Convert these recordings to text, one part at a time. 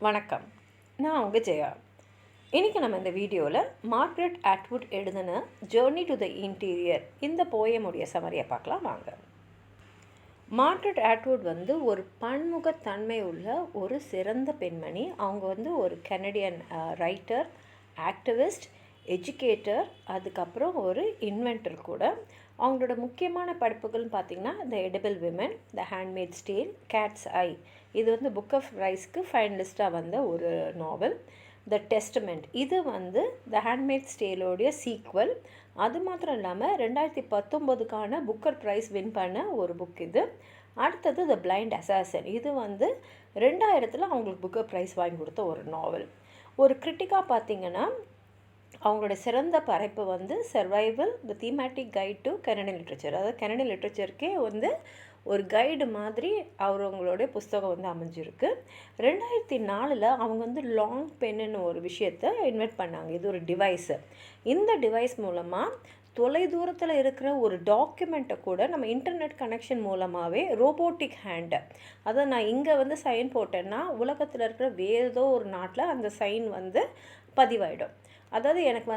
வணக்கம். நான் உங்கள் ஜெயா. இன்றைக்கி நம்ம இந்த வீடியோவில் மார்கரெட் அட்வுட் எழுதின ஜேர்னி டு த இன்டீரியர் இந்த போயமுடைய சமரியை பார்க்கலாம் வாங்க. மார்கரெட் அட்வுட் ஒரு பன்முகத்தன்மை உள்ள ஒரு சிறந்த பெண்மணி. அவங்க ஒரு கனடியன் ரைட்டர், ஆக்டிவிஸ்ட், எஜுகேட்டர், அதுக்கப்புறம் ஒரு இன்வென்டர் கூட. அவங்களோட முக்கியமான படைப்புகள்னு பார்த்திங்கன்னா த எடிபிள் விமன், த ஹேண்ட்மேட்ஸ் டேல், கேட்ஸ் ஐ, இது புக் ஆஃப் ரைஸ்க்கு ஃபைனலிஸ்ட்டாக வந்த ஒரு நாவல். த டெஸ்டமெண்ட், இது த ஹேண்ட்மேட்ஸ் டேலோடைய சீக்வல். அது மாத்திரம் இல்லாமல் 2019 புக்கர் ப்ரைஸ் வின் பண்ண ஒரு புக் இது. அடுத்தது த பிளைண்ட் அசாசன், இது 2000 அவங்களுக்கு புக்கர் ப்ரைஸ் வாங்கி கொடுத்த ஒரு நாவல். ஒரு கிரிட்டிக்காக பார்த்திங்கன்னா அவங்களோட சிறந்த படைப்பு survival the thematic guide to Canadian literature. அதாவது கனடியன் லிட்ரேச்சருக்கே ஒரு கைடு மாதிரி அவங்களுடைய புஸ்தகம் அமைஞ்சிருக்கு. 2004 அவங்க லாங் பென்னு ஒரு விஷயத்தை இன்வென்ட் பண்ணாங்க. இது ஒரு டிவைஸு. இந்த டிவைஸ் மூலமாக தொலை தூரத்தில் இருக்கிற ஒரு டாக்குமெண்ட்டை கூட நம்ம இன்டர்நெட் கனெக்ஷன் மூலமாகவே ரோபோட்டிக் ஹேண்டு, அதை நான் இங்கே சைன் போட்டேன்னா உலகத்தில் இருக்கிற வேறு ஏதோ ஒரு நாட்டில் அந்த சைன் பதிவாயிடும். அதாவது எனக்கு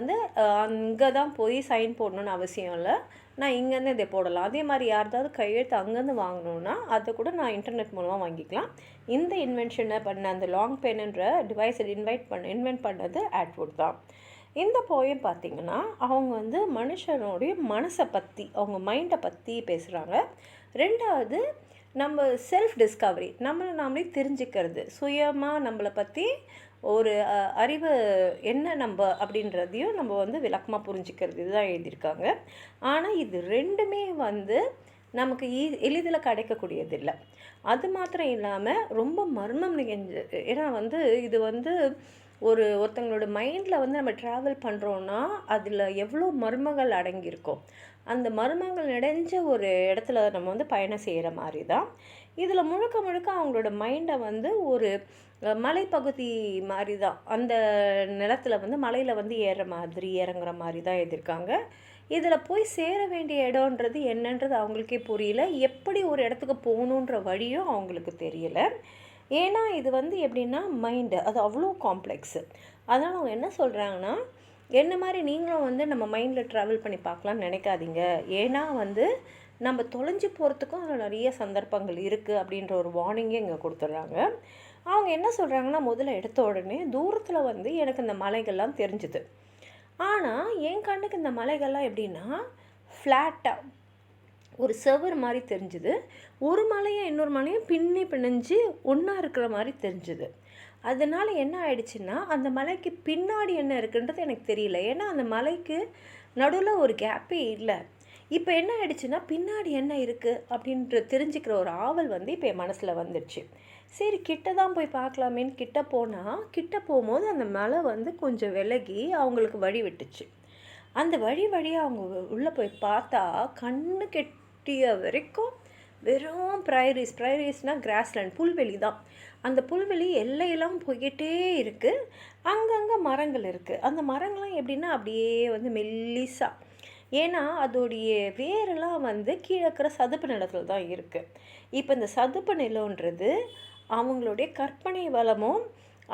அங்கே தான் போய் சைன் போடணுன்னு அவசியம் இல்லை, நான் இங்கேருந்து இதை போடலாம். அதே மாதிரி யாராவது கையெழுத்து அங்கேருந்து வாங்கணுன்னா அதை கூட நான் இன்டர்நெட் மூலமாக வாங்கிக்கலாம். இந்த இன்வென்ஷனை பண்ண அந்த லாங் பென்ன்ற டிவைஸை இன்வென்ட் பண்ணது அட்வுட் தான். இந்த போயம் பார்த்திங்கன்னா அவங்க மனுஷனுடைய மனசை பற்றி, அவங்க மைண்டை பற்றி பேசுகிறாங்க. ரெண்டாவது நம்ம செல்ஃப் டிஸ்கவரி, நம்மளை நாமளே தெரிஞ்சுக்கிறது, சுயமாக நம்மளை பற்றி ஒரு அறிவு என்ன நம்ம அப்படின்றதையும் நம்ம விளக்கமாக புரிஞ்சுக்கிறது, இதுதான் எழுதியிருக்காங்க. ஆனால் இது ரெண்டுமே நமக்கு எளிதில் கிடைக்கக்கூடியதில்லை. அது மாத்திரம் இல்லாமல் ரொம்ப மர்மம் நிகழ்ந்து, ஏன்னா இது ஒருத்தங்களோட மைண்டில் நம்ம ட்ராவல் பண்ணுறோன்னா அதில் எவ்வளோ மர்மங்கள் அடங்கியிருக்கும். அந்த மர்மங்கள் நிறைஞ்ச ஒரு இடத்துல நம்ம பயணம் செய்கிற மாதிரி தான். இதில் முழுக்க முழுக்க அவங்களோட மைண்டை ஒரு மலைப்பகுதி மாதிரி தான், அந்த நிலத்தில் மலையில் ஏறுற மாதிரி இறங்குற மாதிரி தான் எழுதியிருக்காங்க. இதில் போய் சேர வேண்டிய இடம்ன்றது என்னன்றது அவங்களுக்கே புரியல. எப்படி ஒரு இடத்துக்கு போகணுன்ற வழியும் அவங்களுக்கு தெரியல. ஏன்னா இது எப்படின்னா மைண்டு அது அவ்வளோ காம்ப்ளெக்ஸு. அதனால் அவங்க என்ன சொல்கிறாங்கன்னா, என்ன மாதிரி நீங்களும் நம்ம மைண்டில் ட்ராவல் பண்ணி பார்க்கலான்னு நினைக்காதீங்க. ஏன்னா நம்ம தொலைஞ்சு போகிறதுக்கும் அதில் நிறைய சந்தர்ப்பங்கள் இருக்குது அப்படின்ற ஒரு வார்னிங்கே இங்கே கொடுத்துட்றாங்க. அவங்க என்ன சொல்கிறாங்கன்னா, முதல்ல எடுத்த உடனே தூரத்தில் எனக்கு இந்த மலைகள்லாம் தெரிஞ்சுது. ஆனால் என் கண்ணுக்கு இந்த மலைகள்லாம் எப்படின்னா ஃப்ளாட்டாக ஒரு செவர் மாதிரி தெரிஞ்சுது. ஒரு மலையும் இன்னொரு மலையும் பிணைஞ்சு ஒன்றா இருக்கிற மாதிரி தெரிஞ்சுது. அதனால் என்ன ஆயிடுச்சுன்னா, அந்த மலைக்கு பின்னாடி என்ன இருக்குன்றது எனக்கு தெரியல. ஏன்னா அந்த மலைக்கு நடுவில் ஒரு கேப்பே இல்லை. இப்போ என்ன ஆயிடுச்சுன்னா, பின்னாடி என்ன இருக்குது அப்படின்ற தெரிஞ்சுக்கிற ஒரு ஆவல் இப்போ என் மனசில் வந்துடுச்சு. சரி, கிட்ட தான் போய் பார்க்கலாமேன்னு கிட்ட போகும்போது அந்த மலை கொஞ்சம் விலகி அவங்களுக்கு வழி விட்டுச்சு. அந்த வழியாக அவங்க உள்ளே போய் பார்த்தா கண்ணு கெட்டிய வரைக்கும் வெறும் ப்ரைரீஸ்னால் கிராஸ்லேண்ட், புல்வெளி தான். அந்த புல்வெளி எல்லையெல்லாம் போய்கிட்டே இருக்குது. அங்கங்கே மரங்கள் இருக்குது. அந்த மரங்கள்லாம் எப்படின்னா அப்படியே மெல்லிசா, ஏன்னா அதோடைய வேரெல்லாம் கீழே இருக்கிற சதுப்பு நிலத்தில் தான் இருக்குது. இப்போ இந்த சதுப்பு நிலன்றது அவங்களுடைய கற்பனை வளமும்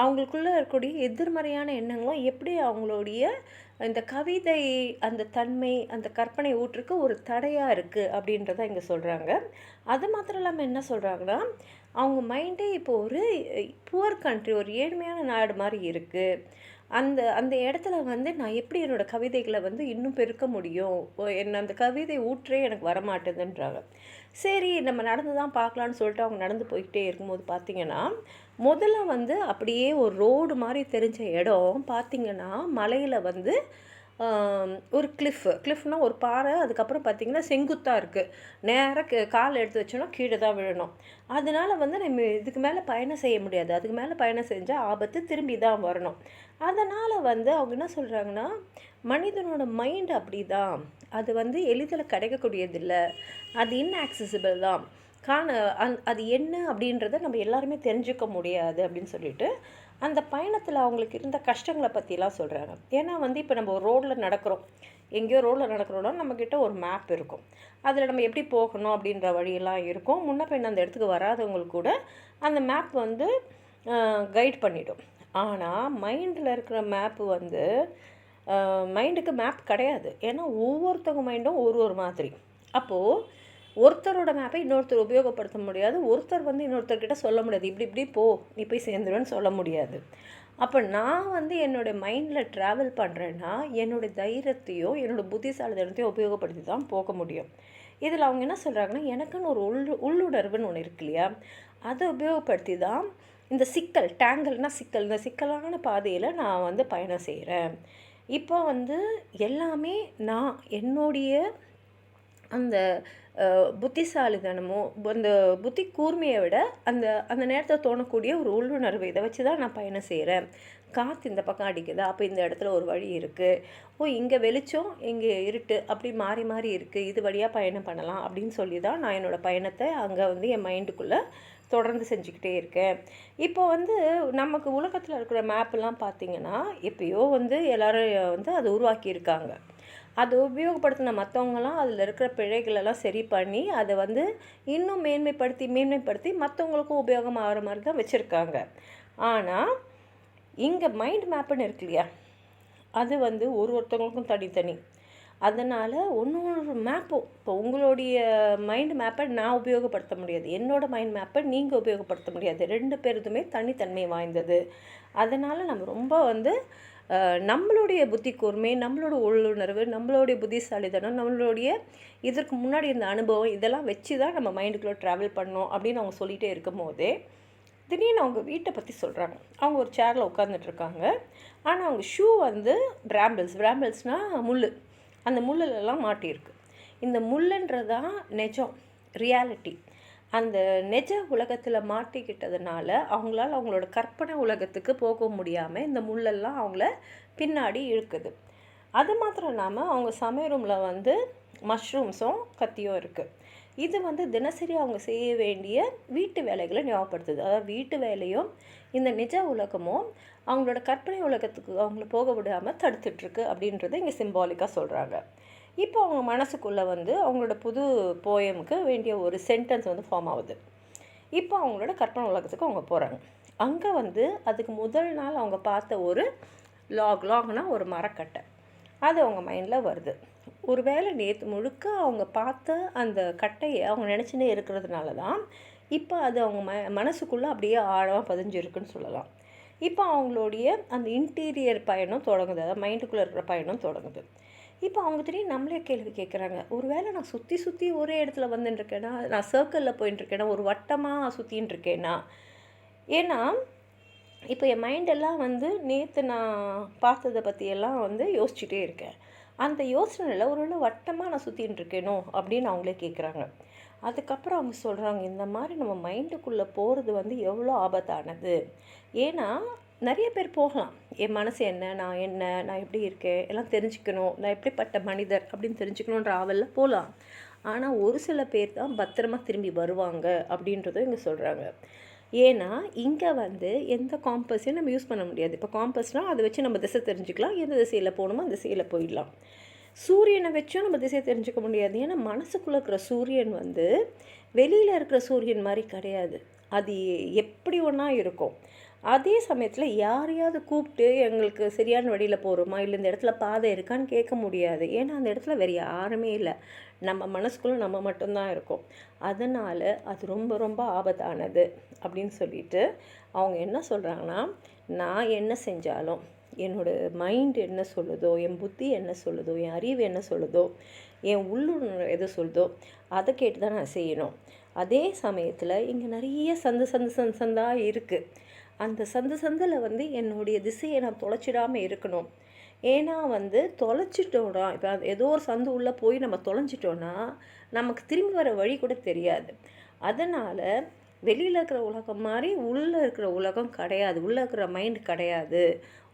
அவங்களுக்குள்ளே இருக்கக்கூடிய எதிர்மறையான எண்ணங்களும் எப்படி அவங்களுடைய இந்த கவிதை அந்த தன்மை அந்த கற்பனை ஊற்றுக்கு ஒரு தடையாக இருக்குது அப்படின்றத இங்கே சொல்கிறாங்க. அது மாத்திரம் இல்லாமல் என்ன சொல்கிறாங்கன்னா, அவங்க மைண்டே இப்போ ஒரு புவர் கண்ட்ரி, ஒரு ஏழ்மையான நாடு மாதிரி இருக்குது. அந்த இடத்துல நான் எப்படி என்னோடய கவிதைகளை இன்னும் பெருக்க முடியும், என்ன அந்த கவிதை ஊற்றே எனக்கு வரமாட்டேதுன்றாங்க. சரி, நம்ம நடந்து தான் பார்க்கலான்னு சொல்லிட்டு அவங்க நடந்து போய்கிட்டே இருக்கும்போது பார்த்திங்கன்னா, முதல்ல அப்படியே ஒரு ரோடு மாதிரி தெரிஞ்ச இடம் பார்த்திங்கன்னா மலையில் ஒரு கிளிஃப்னால் ஒரு பாறை, அதுக்கப்புறம் பார்த்திங்கன்னா செங்குத்தாக இருக்குது. நேராக கால் எடுத்து வச்சோன்னா கீழே தான் விழணும். அதனால் நம்ம இதுக்கு மேலே பயணம் செய்ய முடியாது. அதுக்கு மேலே பயணம் செஞ்சால் ஆபத்து, திரும்பி தான் வரணும். அதனால் அவங்க என்ன சொல்கிறாங்கன்னா, மனிதனோட மைண்டு அப்படி தான், அது எளிதில் கிடைக்கக்கூடியதில்லை, அது இன்ஆக்சசிபிள் தான், அது என்ன அப்படின்றத நம்ம எல்லாருமே தெரிஞ்சுக்க முடியாது அப்படின்னு சொல்லிட்டு அந்த பயணத்தில் அவங்களுக்கு இருந்த கஷ்டங்களை பற்றிலாம் சொல்கிறாங்க. ஏன்னா இப்போ நம்ம ரோட்டில் நடக்கிறோம், எங்கேயோ ரோட்டில் நடக்கிறோன்னா நம்மக்கிட்ட ஒரு மேப் இருக்கும். அதில் நம்ம எப்படி போகணும் அப்படின்ற வழியெல்லாம் இருக்கும். முன்ன பின்ன அந்த இடத்துக்கு வராதவங்களுக்கு கூட அந்த மேப் கைட் பண்ணிடும். ஆனால் மைண்டில் இருக்கிற மேப்பு வந்து மைண்டுக்கு மேப் கிடையாது. ஏன்னா ஒவ்வொருத்தவங்க மைண்டும் ஒரு மாதிரி. அப்போது ஒருத்தரோட மேப்பை இன்னொருத்தர் உபயோகப்படுத்த முடியாது. ஒருத்தர் வந்து இன்னொருத்தர்கிட்ட சொல்ல முடியாது, இப்படி இப்படி போ நீ போய் சேர்ந்துருவேன்னு சொல்ல முடியாது. அப்போ நான் வந்து என்னோடய மைண்டில் ட்ராவல் பண்ணுறேன்னா என்னோடய தைரியத்தையோ என்னோடய புத்திசாலித்தனத்தையோ உபயோகப்படுத்தி தான் போக முடியும். இதில் அவங்க என்ன சொல்கிறாங்கன்னா, எனக்குன்னு ஒரு உள்ளுணர்வுன்னு ஒன்று இருக்கு இல்லையா, அதை உபயோகப்படுத்தி தான் இந்த சிக்கல் டேங்கிள்னால் சிக்கல், இந்த சிக்கலான பாதையில் நான் வந்து பயணம் செய்கிறேன். இப்போ வந்து எல்லாமே நான் என்னுடைய அந்த புத்திசாலித்தனமோ அந்த புத்தி கூர்மையை விட அந்த அந்த நேரத்தில் தோணக்கூடிய ஒரு உள்ளுணர்வு, இதை வச்சு தான் நான் பயணம் செய்கிறேன். காற்று இந்த பக்கம் அடிக்குதா, அப்போ இந்த இடத்துல ஒரு வழி இருக்குது, இங்கே வெளிச்சம் இங்கே இருட்டு, அப்படி மாறி மாறி இருக்குது, இது வழியாக பயணம் பண்ணலாம் அப்படின்னு சொல்லி தான் நான் என்னோடய பயணத்தை அங்கே வந்து என் மைண்டுக்குள்ளே தொடர்ந்து செஞ்சுக்கிட்டே இருக்கேன். இப்போ வந்து நமக்கு உலகத்தில் இருக்கிற மேப்பெல்லாம் பார்த்திங்கன்னா எப்பயோ வந்து எல்லோரும் வந்து அதை உருவாக்கியிருக்காங்க. அதை உபயோகப்படுத்தின மற்றவங்களாம் அதில் இருக்கிற பிழைகளெல்லாம் சரி பண்ணி அதை வந்து இன்னும் மேன்மைப்படுத்தி மற்றவங்களுக்கும் உபயோகம் ஆகிற மாதிரி தான் வச்சுருக்காங்க. ஆனால் இங்கே மைண்ட் மேப்புன்னு இருக்கு இல்லையா, அது வந்து ஒருத்தவங்களுக்கும் தனித்தனி. அதனால் ஒன்று மேப்பும் இப்போ உங்களுடைய மைண்ட் மேப்பை நான் உபயோகப்படுத்த முடியாது, என்னோடய மைண்ட் மேப்பை நீங்கள் உபயோகப்படுத்த முடியாது. 2 பேருதுமே தனித்தன்மை வாய்ந்தது. அதனால் நம்ம ரொம்ப வந்து நம்மளுடைய புத்தி கூர்மை, நம்மளோட உள்ளுணர்வு, நம்மளுடைய புத்திசாலித்தனம், நம்மளுடைய இதற்கு முன்னாடி இந்த அனுபவம், இதெல்லாம் வச்சு தான் நம்ம மைண்டுக்குள்ளே ட்ராவல் பண்ணோம் அப்படின்னு அவங்க சொல்லிகிட்டே இருக்கும் போதே திடீர்னு அவங்க வீட்டை பற்றி சொல்கிறாங்க. அவங்க ஒரு சேரில் உட்காந்துட்ருக்காங்க. ஆனால் அவங்க ஷூ வந்து பிராம்பிள்ஸ்னால் முள், அந்த முள்ளெல்லாம் மாட்டியிருக்கு. இந்த முள்ளுன்றதான் நிஜம், ரியாலிட்டி. அந்த நிஜ உலகத்தில் மாட்டிக்கிட்டதுனால அவங்களால அவங்களோட கற்பனை உலகத்துக்கு போக முடியாமல் இந்த முள்ளெல்லாம் அவங்கள பின்னாடி இழுக்குது. அது மாத்திரம் இல்லாமல் அவங்க சமையல் ரூமில் வந்து மஷ்ரூம்ஸும் கத்தியும் இருக்குது. இது வந்து தினசரி அவங்க செய்ய வேண்டிய வீட்டு வேலைகளை ஞாபகப்படுத்துது. அதாவது வீட்டு வேலையும் இந்த நிஜ உலகமும் அவங்களோட கற்பனை உலகத்துக்கு அவங்கள போக விடாமல் தடுத்துட்ருக்கு அப்படின்றத இங்கே சிம்பாலிக்காக சொல்கிறாங்க. இப்போ அவங்க மனசுக்குள்ளே வந்து அவங்களோட புது போயமுக்கு வேண்டிய ஒரு சென்டென்ஸ் வந்து ஃபார்ம் ஆகுது. இப்போ அவங்களோட கற்பனை உலகத்துக்கு அவங்க போகிறாங்க. அங்கே வந்து அதுக்கு முதல் நாள் அவங்க பார்த்த ஒரு லாக்னால் ஒரு மரக்கட்டை, அது அவங்க மைண்டில் வருது. ஒரு வேளை நேற்று முழுக்க அவங்க பார்த்த அந்த கட்டையை அவங்க நினச்சினே இருக்கிறதுனால தான் இப்போ அது அவங்க மனசுக்குள்ளே அப்படியே ஆழமாக பதிஞ்சிருக்குன்னு சொல்லலாம். இப்போ அவங்களுடைய அந்த இன்டீரியர் பயணம் தொடங்குது, அதாவது மைண்டுக்குள்ளே இருக்கிற பயணம் தொடங்குது. இப்போ அவங்க திடீர்னு நம்மளே கேள்வி கேட்குறாங்க, ஒரு வேளை நான் சுற்றி ஒரே இடத்துல வந்துட்டுருக்கேன்னா, நான் சர்க்கிளில் போயின்ட்டுருக்கேன்னா, ஒரு வட்டமாக சுற்றின்னு இருக்கேன்னா. ஏன்னா இப்போ என் மைண்டெல்லாம் வந்து நேற்று நான் பார்த்ததை பற்றியெல்லாம் வந்து யோசிச்சுட்டே இருக்கேன். அந்த யோசனையில் ஒரு வட்டமாக நான் சுற்றின்னு இருக்கேனோ அப்படின்னு அவங்களே கேட்குறாங்க. அதுக்கப்புறம் அவங்க சொல்கிறாங்க, இந்த மாதிரி நம்ம மைண்டுக்குள்ளே போகிறது வந்து எவ்வளோ ஆபத்தானது. ஏன்னா நிறைய பேர் போகலாம், என் மனசு என்ன, நான் எப்படி இருக்கேன் எல்லாம் தெரிஞ்சுக்கணும், நான் எப்படிப்பட்ட மனிதர் அப்படின்னு தெரிஞ்சுக்கணுன்ற ஆவலில் போகலாம். ஆனால் ஒரு சில பேர் தான் பத்திரமா திரும்பி வருவாங்க அப்படின்றதும் இங்கே சொல்கிறாங்க. ஏன்னா இங்கே வந்து எந்த காம்பஸையும் நம்ம யூஸ் பண்ண முடியாது. இப்போ காம்பஸ்னால் அதை வச்சு நம்ம திசை தெரிஞ்சுக்கலாம், எந்த திசையில் போகணுமோ அந்த திசையில் போயிடலாம். சூரியனை வச்சும் நம்ம திசையை தெரிஞ்சுக்க முடியாது. ஏன்னா மனசுக்குள்ளே இருக்கிற சூரியன் வந்து வெளியில் இருக்கிற சூரியன் மாதிரி கிடையாது, அது எப்படி ஒன்றா இருக்கும். அதே சமயத்தில் யாரையாவது கூப்பிட்டு எங்களுக்கு சரியான வழியில் போகிறோமா, இல்லை இந்த இடத்துல பாதை இருக்கான்னு கேட்க முடியாது. ஏன்னா அந்த இடத்துல வேறு யாருமே இல்லை, நம்ம மனசுக்குள்ளே நம்ம மட்டும்தான் இருக்கோம். அதனால் அது ரொம்ப ரொம்ப ஆபத்தானது அப்படின்னு சொல்லிட்டு அவங்க என்ன சொல்கிறாங்கன்னா, நான் என்ன செஞ்சாலும் என்னோடய மைண்டு என்ன சொல்லுதோ, என் புத்தி என்ன சொல்லுதோ, என் அறிவு என்ன சொல்லுதோ, என் உள்ளுணர்வு எது சொல்லுதோ அதை கேட்டு தான் நான் செய்யணும். அதே சமயத்தில் இங்கே நிறைய சந்தாக இருக்குது. அந்த சந்தில் வந்து என்னுடைய திசையை நான் தொலைச்சிடாமல் இருக்கணும். ஏன்னா வந்து தொலைச்சிட்டோன்னா, இப்போ ஏதோ ஒரு சந்து உள்ளே போய் நம்ம தொலைஞ்சிட்டோன்னா நமக்கு திரும்பி வர வழி கூட தெரியாது. அதனால் வெளியில் இருக்கிற உலகம் மாதிரி உள்ளே இருக்கிற உலகம் கிடையாது, உள்ளே இருக்கிற மைண்டு கிடையாது.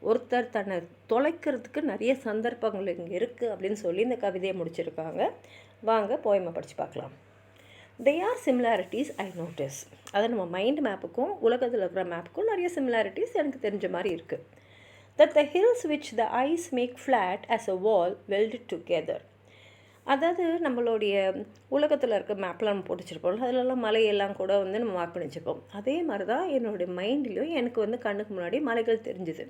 ஒருத்தர் தன்னை தொலைக்கிறதுக்கு நிறைய சந்தர்ப்பங்கள் இங்கே இருக்குது அப்படின்னு சொல்லி இந்த கவிதையை முடிச்சிருக்காங்க. வாங்க போயமை படித்து பார்க்கலாம். They are similarities I notice. அது நம்ம மைண்ட் மேப்புக்கும் உலகத்தில் இருக்கிற மேப்புக்கும் நிறைய சிமிலாரிட்டிஸ் எனக்கு தெரிஞ்ச மாதிரி இருக்குது. That the hills which the eyes make flat as a wall welded together. அதாவது நம்மளுடைய உலகத்தில் இருக்க மேப்லாம் நம்ம போட்டு வச்சுருப்போம், அதிலெல்லாம் மலையெல்லாம் கூட வந்து நம்ம மார்க் பண்ணி வச்சுருப்போம். அதே மாதிரி தான் என்னுடைய மைண்ட்லேயும் எனக்கு வந்து கண்ணுக்கு முன்னாடி மலைகள் தெரிஞ்சுது.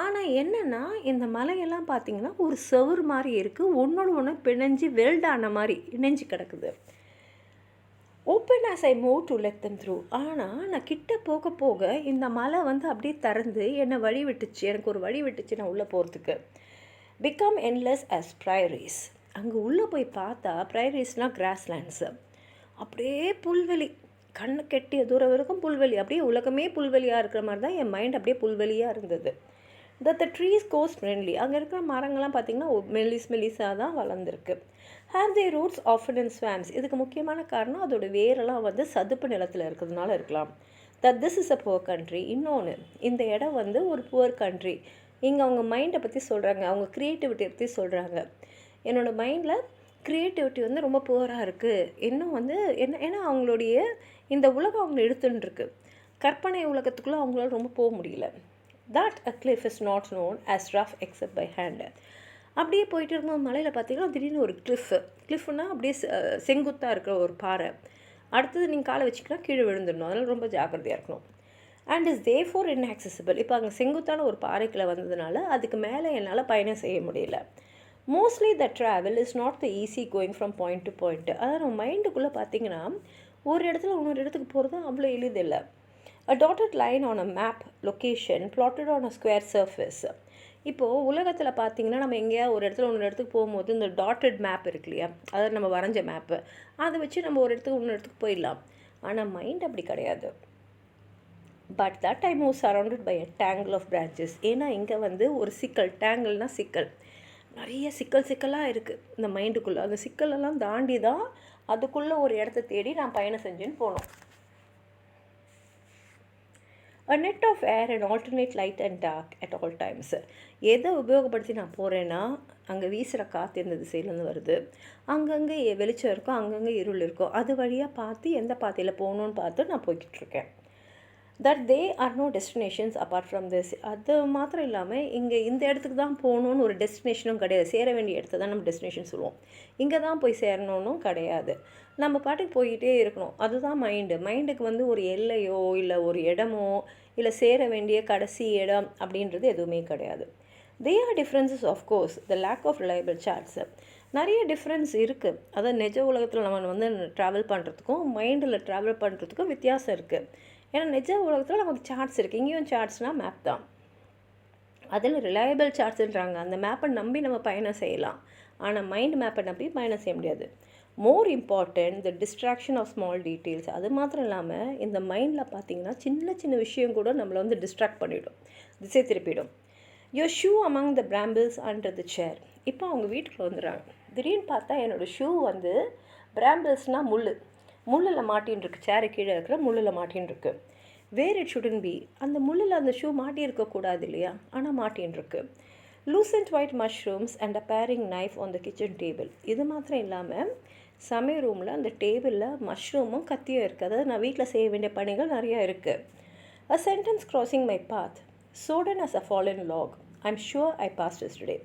ஆனால் என்னென்னா, இந்த மலையெல்லாம் பார்த்திங்கன்னா ஒரு செவுரு மாதிரி இருக்குது, ஒன்றோடு ஒன்று பிணைஞ்சு வெல்டான மாதிரி இணைஞ்சு கிடக்குது. Open as I move to let them through. ஆனால் நான் கிட்ட போக போக இந்த மலை வந்து அப்படியே திறந்து என்னை வழி விட்டுச்சு, எனக்கு ஒரு வழி விட்டுச்சு நான் உள்ளே போகிறதுக்கு. Become endless as prairies. அங்கே உள்ளே போய் பார்த்தா ப்ரைரீஸ்னால் கிராஸ்லேண்ட்ஸு, அப்படியே புல்வெளி, கண்ணு கெட்டிய தூரம் வரைக்கும் புல்வெளி, அப்படியே உலகமே புல்வெளியாக இருக்கிற மாதிரி தான் என் மைண்ட் அப்படியே புல்வெளியாக இருந்தது. The trees goes friendly. அங்கே இருக்கிற மரங்கள்லாம் பார்த்திங்கன்னா மெலிஸாக தான் வளர்ந்துருக்கு. Have the roots often and swamps. இதுக்கு முக்கியமான காரணம் அதோட வேரெல்லாம் வந்து சதுப்பு நிலத்தில் இருக்கிறதுனால இருக்கலாம். That this is a poor country. இன்னொன்று, இந்த இடம் வந்து ஒரு புவர் கண்ட்ரி. இங்கே அவங்க மைண்டை பற்றி சொல்கிறாங்க, அவங்க க்ரியேட்டிவிட்டியை பற்றி சொல்கிறாங்க. என்னோடய மைண்டில் க்ரியேட்டிவிட்டி வந்து ரொம்ப புவராக இருக்குது. இன்னும் வந்து ஏன்னா அவங்களுடைய இந்த உலகம் அவங்கள இழுத்துன்னு கற்பனை உலகத்துக்குள்ளே அவங்களால ரொம்ப போக முடியல. That a cliff is not known as rough except by hand. அப்படியே போயிட்டு இருக்கும்போது மலையில் பார்த்திங்கன்னா திடீர்னு ஒரு கிளிஃப்னால் அப்படியே செங்குத்தாக இருக்கிற ஒரு பாறை. அடுத்தது நீங்கள் காலை வச்சுக்கினா கீழே விழுந்துடணும், அதனால் ரொம்ப ஜாக்கிரதையாக இருக்கணும். And is therefore inaccessible. இப்போ அங்கே செங்குத்தான ஒரு பாறைக்குள்ளே வந்ததுனால அதுக்கு மேலே என்னால் பயணம் செய்ய முடியல. Mostly the travel is not the easy going from point to point. அதாவது நம்ம மைண்டுக்குள்ளே பார்த்திங்கன்னா ஒரு இடத்துல இன்னொரு இடத்துக்கு போகிறது அவ்வளோ எளிதில்லை. A dotted line on a map location plotted on a square surface. இப்போது உலகத்தில் பார்த்திங்கன்னா நம்ம எங்கேயாவது ஒரு இடத்துல இன்னொரு இடத்துக்கு போகும்போது இந்த டாட்டட் மேப் இருக்கு இல்லையா, அதாவது நம்ம வரைஞ்ச மேப்பு, அதை வச்சு நம்ம ஒரு இடத்துக்கு இன்னொரு இடத்துக்கு போயிடலாம். ஆனால் மைண்ட் அப்படி கிடையாது. But that I move surrounded by a tangle of branches. ஏன்னா இங்கே வந்து ஒரு சிக்கல், டேங்கிள்னால் சிக்கல், நிறைய சிக்கலாக இருக்குது இந்த மைண்டுக்குள்ளே. அந்த சிக்கலெல்லாம் தாண்டி தான் அதுக்குள்ளே ஒரு இடத்த தேடி நான் பயணம் செஞ்சுன்னு போனோம். A net of air and alternate light and dark at all times. எதை உபயோகப்படுத்தி நான் போகிறேன்னா, அங்கே வீசுகிற காற்று எந்த திசையிலேருந்து வருது, அங்கங்கே வெளிச்சம் இருக்கும், அங்கங்கே இருள் இருக்கும், அது வழியாக பார்த்து எந்த பாதையில் போகணுன்னு பார்த்து நான் போய்கிட்டுருக்கேன். That they are no destinations apart from this. அது மாத்திரம் இல்லாமல் இங்கே இந்த இடத்துக்கு தான் போகணுன்னு ஒரு டெஸ்டினேஷனும் கிடையாது. சேர வேண்டிய இடத்த தான் நம்ம டெஸ்டினேஷன் சொல்லுவோம், இங்கே தான் போய் சேரணுன்னும் கிடையாது. நம்ம பாட்டுக்கு போய்கிட்டே இருக்கணும். அதுதான் மைண்டுக்கு வந்து ஒரு எல்லையோ இல்லை ஒரு இடமோ இல்லை சேர வேண்டிய கடைசி இடம் அப்படின்றது எதுவுமே கிடையாது. They are differences of course. The lake of reliable charts. நிறைய டிஃப்ரென்ஸ் இருக்குது. அதாவது நிஜ உலகத்தில் நம்ம வந்து ட்ராவல் பண்ணுறதுக்கும் மைண்டில் ட்ராவல் பண்ணுறதுக்கும் வித்தியாசம் இருக்குது. ஏன்னா நிஜ உலகத்தில் நமக்கு சார்ட்ஸ் இருக்குது, இங்கேயும் சார்ட்ஸ்னால் மேப் தான். அதில் ரிலையபிள் சார்ட்ஸுன்றாங்க, அந்த மேப்பை நம்பி நம்ம பயணம் செய்யலாம். ஆனால் மைண்ட் மேப்பை நம்பி பயணம் செய்ய முடியாது. More important the distraction of small details. அது மாத்திரம் இல்லாமல் இந்த மைண்டில் பார்த்திங்கன்னா சின்ன விஷயம் கூட நம்மளை வந்து டிஸ்ட்ராக்ட் பண்ணிவிடும், திசை திருப்பிடும். Your shoe among the brambles under the chair. இப்போ அவங்க வீட்டுக்குள்ள வந்துடுறாங்க. திடீர்னு பார்த்தா என்னோடய ஷூ வந்து பிராம்பிள்ஸ்னால் முள்ளில் மாட்டின்னு இருக்கு, சேரு கீழே இருக்கிற முள்ளில் மாட்டின்னு இருக்கு. Where it shouldn't be. அந்த முள்ளில் அந்த ஷூ மாட்டியிருக்கக்கூடாது இல்லையா, ஆனால் மாட்டின்னு இருக்கு. Lucent white mushrooms and a paring knife on the kitchen table. இது மாத்திரம் இல்லாமல் சமையல் ரூமில் அந்த டேபிளில் மஷ்ரூமும் கத்தியும் இருக்குது. அதாவது நான் வீட்டில் செய்ய வேண்டிய பணிகள் நிறையா இருக்குது. A sentence crossing my path sodden as a fallen log I'm sure I passed yesterday.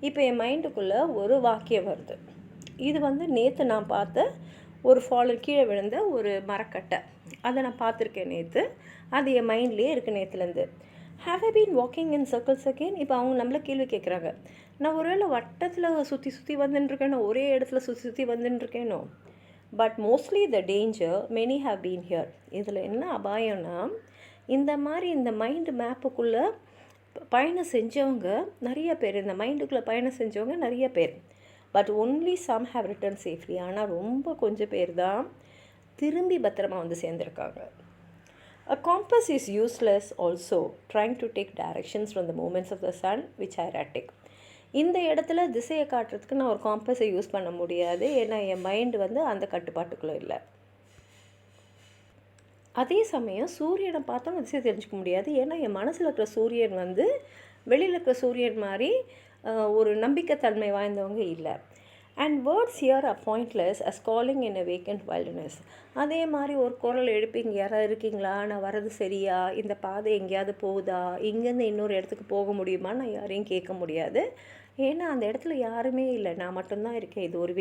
இப்போ என் மைண்டுக்குள்ளே ஒரு வாக்கியம் வருது. இது வந்து நேற்று நான் பார்த்த ஒரு ஃபாலன், கீழே விழுந்த ஒரு மரக்கட்டை, அதை நான் பார்த்துருக்கேன் நேற்று, அது என் மைண்ட்லேயே இருக்குது நேற்றுலேருந்து. Have I been walking in circles again. இப்போ அவங்க நம்மளை கேள்வி கேட்குறாங்க, நான் ஒருவேளை வட்டத்தில் சுற்றி வந்துட்டுருக்கேனோ, ஒரே இடத்துல சுற்றி வந்துட்டுருக்கேனோ. But mostly the danger many have been here. இதில் என்ன அபாயம்னா, இந்த மாதிரி இந்த மைண்டு மேப்புக்குள்ளே பயணம் செஞ்சவங்க நிறைய பேர், இந்த மைண்டுக்குள்ளே பயணம் செஞ்சவங்க நிறைய பேர். But only some have return safely. ஆனால் ரொம்ப கொஞ்சம் பேர் தான் திரும்பி பத்திரமா வந்து சேர்ந்துருக்காங்க. A compass is useless also, trying to take directions from the movements of the sun which are erratic. இந்த இடத்துல திசையை காட்டுறதுக்கு நான் ஒரு காம்பஸை யூஸ் பண்ண முடியாது, ஏன்னா என் மைண்டு வந்து அந்த கட்டுப்பாட்டுக்குள்ளே இல்லை. அதே சமயம் சூரியனை பார்த்தோம் திசை தெரிஞ்சுக்க முடியாது, ஏன்னா என் மனசில் இருக்கிற சூரியன் வந்து வெளியில் இருக்கிற சூரியன் மாதிரி ஒரு நம்பிக்கைத்தன்மை வாய்ந்தவங்க இல்லை. And words here are pointless as calling in a vacant wilderness. அதே மாதிரி ஒரு குரல் எழுப்பி இங்கே யாராவது இருக்கீங்களா, நான் வர்றது சரியா, இந்த பாதை எங்கேயாவது போகுதா, இங்கேருந்து இன்னொரு இடத்துக்கு போக முடியுமா, நான் யாரையும் கேட்க முடியாது. ஏன்னா அந்த இடத்துல யாருமே இல்லை, நான் மட்டும்தான் இருக்கேன். இது ஒரு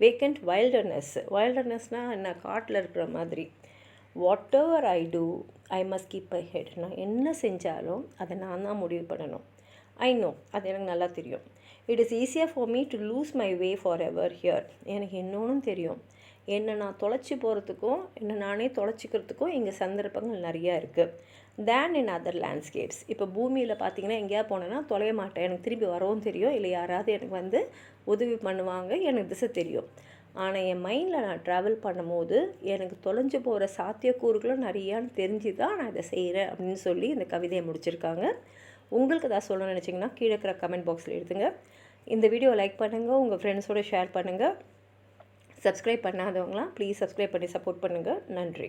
வேக்கண்ட் வைல்டர்னஸ். வைல்டர்னஸ்னால் என்ன, காட்டில் இருக்கிற மாதிரி. Whatever I do I must keep my head. நான் என்ன செஞ்சாலும் அதை நான் தான் முடிவு பண்ணணும். ஐ நோ, அது எனக்கு நல்லா தெரியும். It is easier for me to lose my way for ever here. எனக்கு இன்னொன்றும் தெரியும், என்னை நான் தொலைச்சி போகிறதுக்கும் என்னை நானே தொலைச்சிக்கிறதுக்கும் இங்கே சந்தர்ப்பங்கள் நிறையா இருக்குது. தேன் இன் அதர் லேண்ட்ஸ்கேப்ஸ். இப்போ பூமியில் பார்த்தீங்கன்னா எங்கேயா போனேன்னா தொலைய மாட்டேன், எனக்கு திரும்பி வரவும் தெரியும், இல்லை யாராவது எனக்கு வந்து உதவி பண்ணுவாங்க, எனக்கு திசை தெரியும். ஆனால் என் மைண்டில் நான் ட்ராவல் பண்ணும்போது எனக்கு தொலைஞ்சு போகிற சாத்தியக்கூறுகளும் நிறையான்னு தெரிஞ்சு தான் நான் இதை செய்கிறேன் அப்படின்னு சொல்லி இந்த கவிதையை முடிச்சிருக்காங்க. உங்களுக்கு ஏதாவது சொல்லணும்னு நினச்சிங்கன்னா கீழே இருக்கிற கமெண்ட் பாக்ஸில் எழுதுங்க. இந்த வீடியோவை லைக் பண்ணுங்கள், உங்கள் ஃப்ரெண்ட்ஸோடு ஷேர் பண்ணுங்கள். சப்ஸ்கிரைப் பண்ணாதவங்களாம் ப்ளீஸ் சப்ஸ்கிரைப் பண்ணி சப்போர்ட் பண்ணுங்கள். நன்றி.